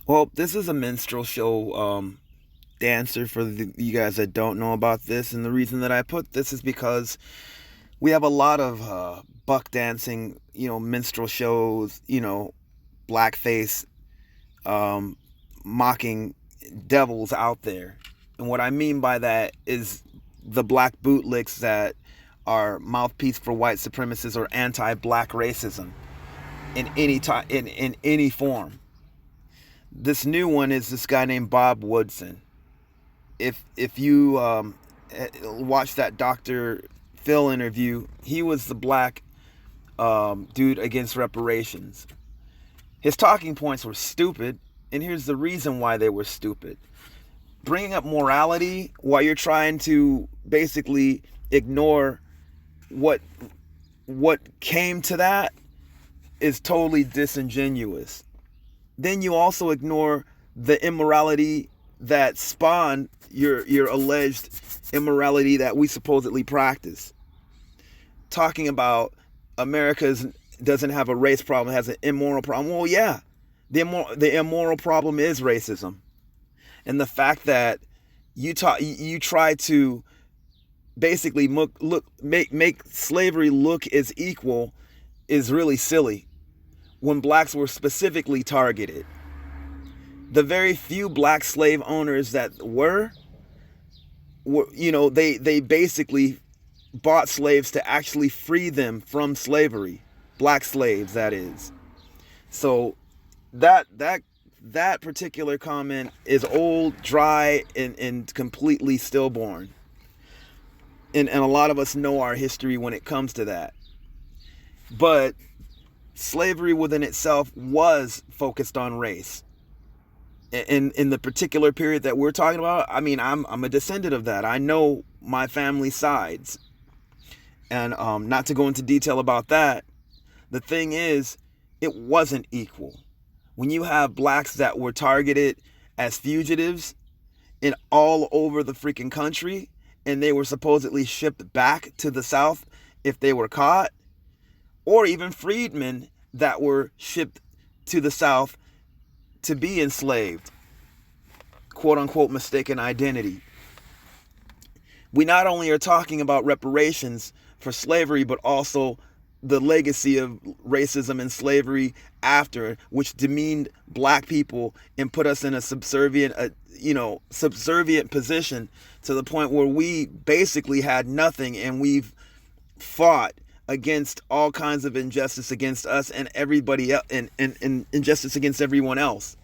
Well, this is a minstrel show dancer for you guys that don't know about this. And the reason that I put this is because we have a lot of buck dancing, minstrel shows, blackface, um, mocking devils out there. And what I mean by that is the black bootlicks that are mouthpiece for white supremacists or anti-black racism in any form. This new one is this guy named Bob Woodson. If you watch that Dr. Phil interview, he was the black dude against reparations. His talking points were stupid, and here's the reason why they were stupid. Bringing up morality while you're trying to basically ignore what what came to that is totally disingenuous. Then you also ignore the immorality that spawned your alleged immorality that we supposedly practice. Talking about America's doesn't have a race problem, it has an immoral problem. Well, yeah, the immoral problem is racism, and the fact that you try to basically make slavery look as equal is really silly when blacks were specifically targeted. The very few black slave owners that were they basically bought slaves to actually free them from slavery, black slaves, that is. So that particular comment is old, dry, and completely stillborn. And a lot of us know our history when it comes to that. But slavery within itself was focused on race. In the particular period that we're talking about, I mean, I'm a descendant of that. I know my family sides, and not to go into detail about that. The thing is, it wasn't equal. When you have blacks that were targeted as fugitives in all over the freaking country, and they were supposedly shipped back to the South if they were caught, or even freedmen that were shipped to the South to be enslaved, quote unquote mistaken identity. We not only are talking about reparations for slavery, but also the legacy of racism and slavery after, which demeaned black people and put us in a subservient position to the point where we basically had nothing, and we've fought against all kinds of injustice against us and everybody else, and injustice against everyone else.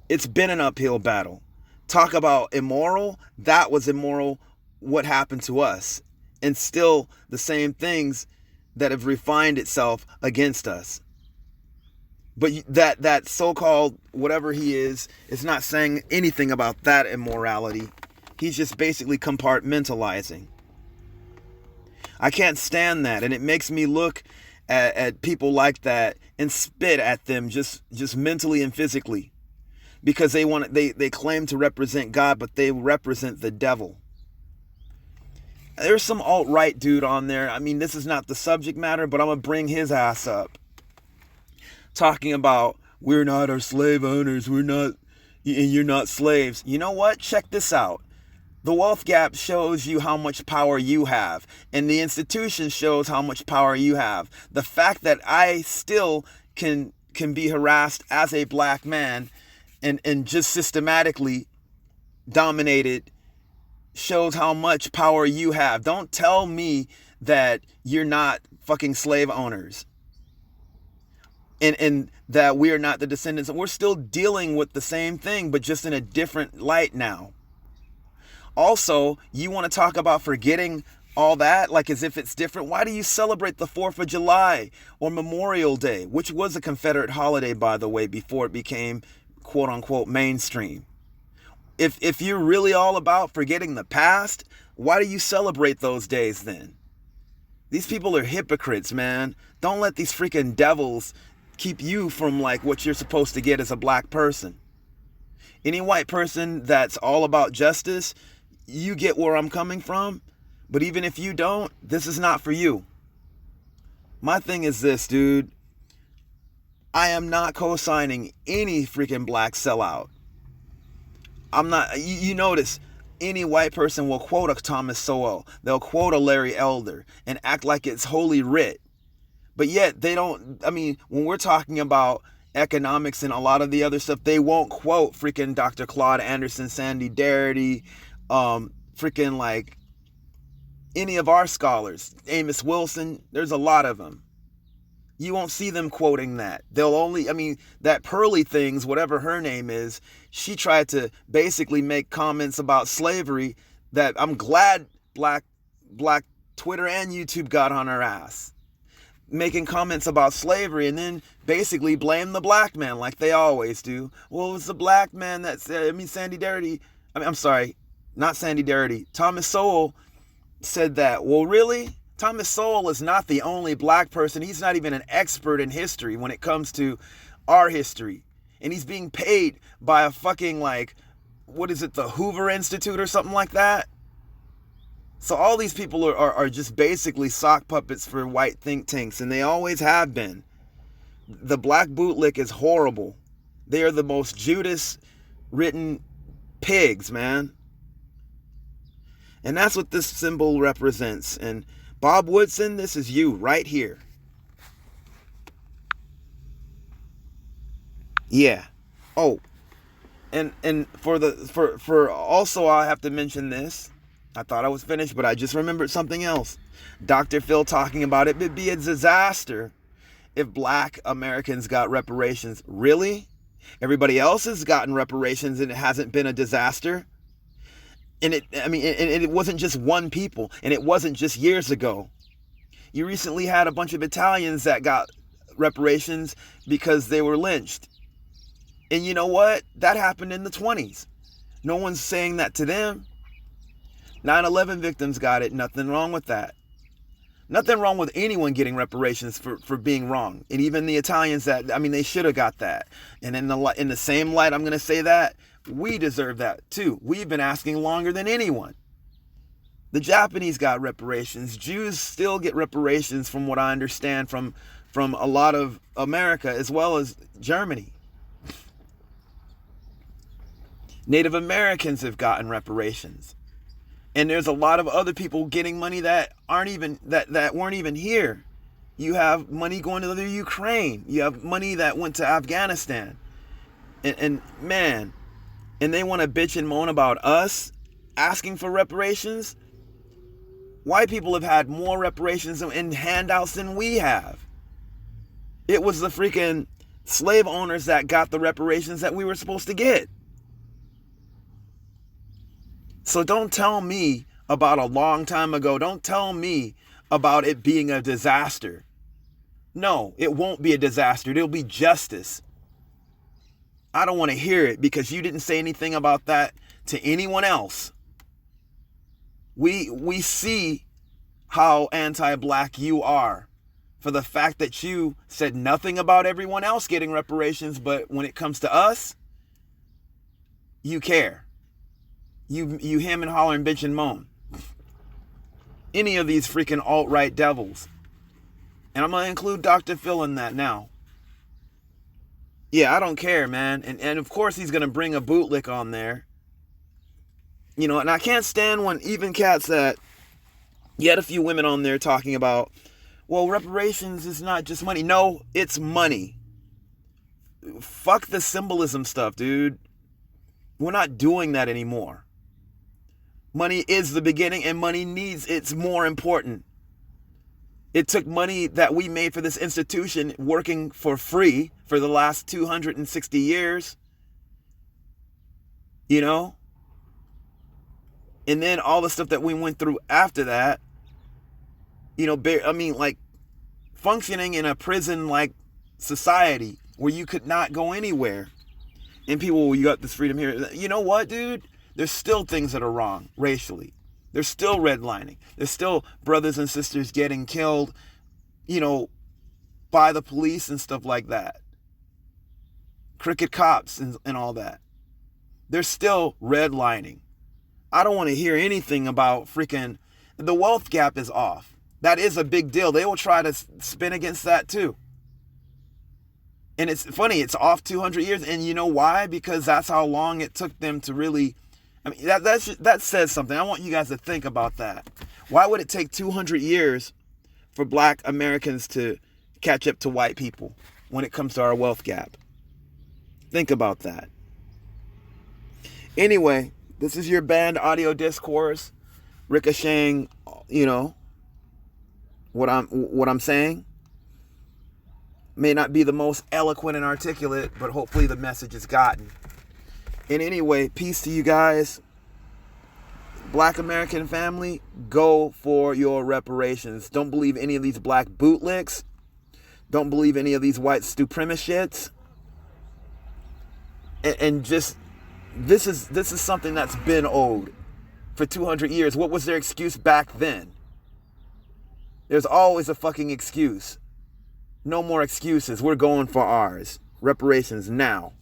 It's been an uphill battle. Talk about immoral. That was immoral what happened to us. And still the same things that have refined itself against us. But that so-called whatever he is not saying anything about that immorality. He's just basically compartmentalizing. I can't stand that, and it makes me look at people like that and spit at them just mentally and physically, because they claim to represent God, but they represent the devil. There's some alt-right dude on there. I mean, this is not the subject matter, but I'm gonna bring his ass up, talking about we're not our slave owners, we're not, and you're not slaves. You know what? Check this out. The wealth gap shows you how much power you have, and the institution shows how much power you have. The fact that I still can be harassed as a black man and just systematically dominated shows how much power you have. Don't tell me that you're not fucking slave owners, and that we are not the descendants. We're still dealing with the same thing, but just in a different light now. Also, you want to talk about forgetting all that, like as if it's different. Why do you celebrate the 4th of July or Memorial Day, which was a Confederate holiday, by the way, before it became quote unquote mainstream? If you're really all about forgetting the past, why do you celebrate those days then? These people are hypocrites, man. Don't let these freaking devils keep you from like what you're supposed to get as a black person. Any white person that's all about justice, you get where I'm coming from. But even if you don't, this is not for you. My thing is this, dude. I am not co-signing any freaking black sellout. I'm not. You notice any white person will quote a Thomas Sowell, they'll quote a Larry Elder, and act like it's holy writ. But yet they don't. I mean, when we're talking about economics and a lot of the other stuff, they won't quote freaking Dr. Claude Anderson, Sandy Darity, freaking like any of our scholars, Amos Wilson. There's a lot of them. You won't see them quoting that. They'll only, I mean, that Pearly Things, whatever her name is, she tried to basically make comments about slavery that I'm glad black Twitter and YouTube got on her ass. Making comments about slavery and then basically blame the black man like they always do. Well, it was the black man that said, Sandy Darity, I'm sorry, not Sandy Darity, Thomas Sowell said that. Well, really? Thomas Sowell is not the only black person. He's not even an expert in history when it comes to our history. And he's being paid by a fucking, like, what is it, the Hoover Institute or something like that? So all these people are just basically sock puppets for white think tanks, and they always have been. The black bootlick is horrible. They are the most Judas-written pigs, man. And that's what this symbol represents. And Bob Woodson, this is you right here. Yeah. Oh, and for also, I have to mention this. I thought I was finished, but I just remembered something else. Dr. Phil talking about it would be a disaster if black Americans got reparations. Really? Everybody else has gotten reparations and it hasn't been a disaster? And it wasn't just one people, and it wasn't just years ago. You recently had a bunch of Italians that got reparations because they were lynched. And you know what? That happened in the 20s. No one's saying that to them. 9/11 victims got it. Nothing wrong with that. Nothing wrong with anyone getting reparations for being wrong. And even the Italians they should have got that. And in the same light, I'm going to say that we deserve that too. We've been asking longer than anyone. The Japanese got reparations. Jews still get reparations from what I understand from a lot of America as well as Germany. Native Americans have gotten reparations. And there's a lot of other people getting money that aren't even that weren't even here. You have money going to the Ukraine. You have money that went to Afghanistan. And man, and they want to bitch and moan about us asking for reparations. White people have had more reparations and handouts than we have. It was the freaking slave owners that got the reparations that we were supposed to get. So don't tell me about a long time ago. Don't tell me about it being a disaster. No, it won't be a disaster. It'll be justice. I don't want to hear it because you didn't say anything about that to anyone else. We see how anti-black you are for the fact that you said nothing about everyone else getting reparations, but when it comes to us, you care. You hem and holler and bitch and moan. Any of these freaking alt-right devils. And I'm going to include Dr. Phil in that now. Yeah, I don't care, man. And of course he's going to bring a bootlick on there. You know, and I can't stand when even cats that... You had a few women on there talking about, well, reparations is not just money. No, it's money. Fuck the symbolism stuff, dude. We're not doing that anymore. Money is the beginning, and it's more important. It took money that we made for this institution working for free for the last 260 years. You know? And then all the stuff that we went through after that. You know, like functioning in a prison-like society where you could not go anywhere. And people, well, you got this freedom here. You know what, dude? There's still things that are wrong racially. There's still redlining. There's still brothers and sisters getting killed, you know, by the police and stuff like that. Crooked cops and all that. There's still redlining. I don't want to hear anything about freaking... The wealth gap is off. That is a big deal. They will try to spin against that too. And it's funny, it's off 200 years. And you know why? Because that's how long it took them to really, I mean, that says something. I want you guys to think about that. Why would it take 200 years for black Americans to catch up to white people when it comes to our wealth gap? Think about that. Anyway, this is your banned audio discourse, ricocheting, you know, what I'm saying. May not be the most eloquent and articulate, but hopefully the message is gotten. And anyway, peace to you guys. Black American family, go for your reparations. Don't believe any of these black bootlicks. Don't believe any of these white supremacists. And just, this is something that's been owed for 200 years. What was their excuse back then? There's always a fucking excuse. No more excuses. We're going for ours. Reparations now.